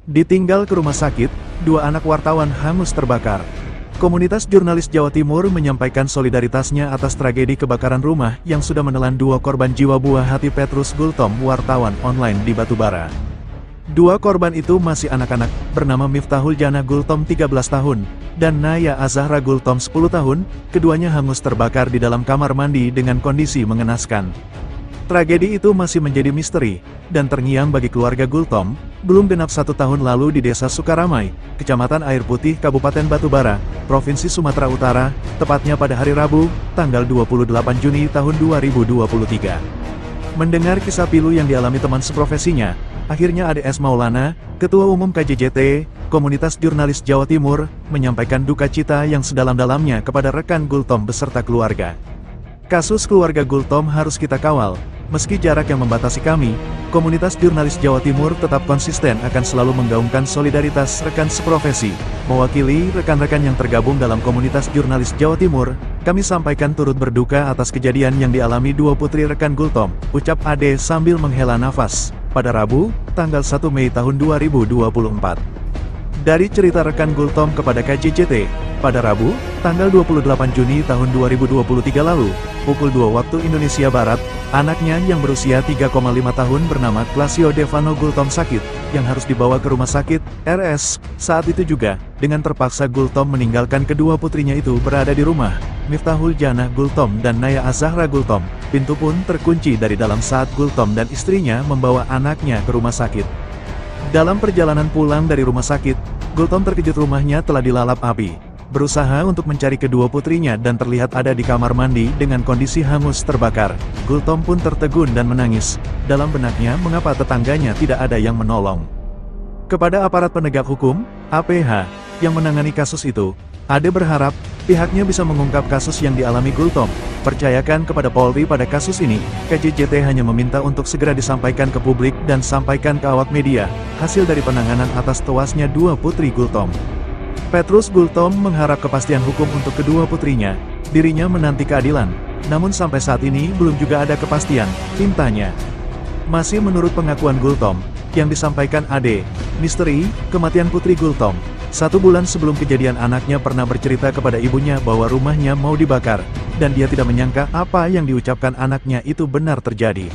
Ditinggal ke rumah sakit, dua anak wartawan hangus terbakar. Komunitas jurnalis Jawa Timur menyampaikan solidaritasnya atas tragedi kebakaran rumah yang sudah menelan dua korban jiwa buah hati Petrus Gultom, wartawan online di Batubara. Dua korban itu masih anak-anak, bernama Miftahul Janah Gultom 13 tahun, dan Naya Azahra Gultom 10 tahun, keduanya hangus terbakar di dalam kamar mandi dengan kondisi mengenaskan. Tragedi itu masih menjadi misteri, dan terngiang bagi keluarga Gultom, belum genap 1 tahun lalu di Desa Sukaramai, Kecamatan Air Putih, Kabupaten Batubara, Provinsi Sumatera Utara, tepatnya pada hari Rabu, tanggal 28 Juni tahun 2023. Mendengar kisah pilu yang dialami teman seprofesinya, akhirnya ADS Maulana, Ketua Umum KJJT, Komunitas Jurnalis Jawa Timur, menyampaikan duka cita yang sedalam-dalamnya kepada rekan Gultom beserta keluarga. Kasus keluarga Gultom harus kita kawal. Meski jarak yang membatasi kami, Komunitas Jurnalis Jawa Timur tetap konsisten akan selalu menggaungkan solidaritas rekan seprofesi. Mewakili rekan-rekan yang tergabung dalam Komunitas Jurnalis Jawa Timur, kami sampaikan turut berduka atas kejadian yang dialami dua putri rekan Gultom, ucap Ade sambil menghela nafas, pada Rabu, tanggal 1 Mei tahun 2024. Dari cerita rekan Gultom kepada KJJT, pada Rabu, tanggal 28 Juni tahun 2023 lalu, pukul 2 waktu Indonesia Barat, anaknya yang berusia 3,5 tahun bernama Klasio Devano Gultom sakit, yang harus dibawa ke rumah sakit, RS. Saat itu juga, dengan terpaksa Gultom meninggalkan kedua putrinya itu berada di rumah, Miftahul Janah Gultom dan Naya Azahra Gultom. Pintu pun terkunci dari dalam saat Gultom dan istrinya membawa anaknya ke rumah sakit. Dalam perjalanan pulang dari rumah sakit, Gultom terkejut rumahnya telah dilalap api. Berusaha untuk mencari kedua putrinya dan terlihat ada di kamar mandi dengan kondisi hangus terbakar. Gultom pun tertegun dan menangis. Dalam benaknya mengapa tetangganya tidak ada yang menolong. Kepada aparat penegak hukum, APH, yang menangani kasus itu, Ade berharap, pihaknya bisa mengungkap kasus yang dialami Gultom. Percayakan kepada Polri pada kasus ini, KJJT hanya meminta untuk segera disampaikan ke publik dan sampaikan ke awak media, hasil dari penanganan atas tewasnya dua putri Gultom. Petrus Gultom mengharap kepastian hukum untuk kedua putrinya, dirinya menanti keadilan, namun sampai saat ini belum juga ada kepastian, tintanya. Masih menurut pengakuan Gultom, yang disampaikan Ade, misteri kematian putri Gultom. 1 bulan sebelum kejadian anaknya pernah bercerita kepada ibunya bahwa rumahnya mau dibakar, dan dia tidak menyangka apa yang diucapkan anaknya itu benar terjadi.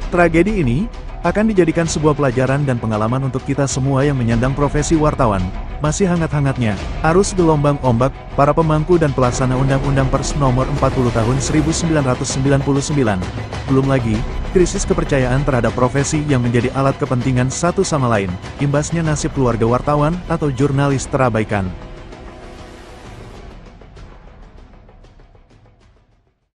Tragedi ini akan dijadikan sebuah pelajaran dan pengalaman untuk kita semua yang menyandang profesi wartawan. Masih hangat-hangatnya, arus gelombang ombak, para pemangku dan pelaksana Undang-Undang Pers Nomor 40 Tahun 1999. Belum lagi, krisis kepercayaan terhadap profesi yang menjadi alat kepentingan satu sama lain, imbasnya nasib keluarga wartawan atau jurnalis terabaikan.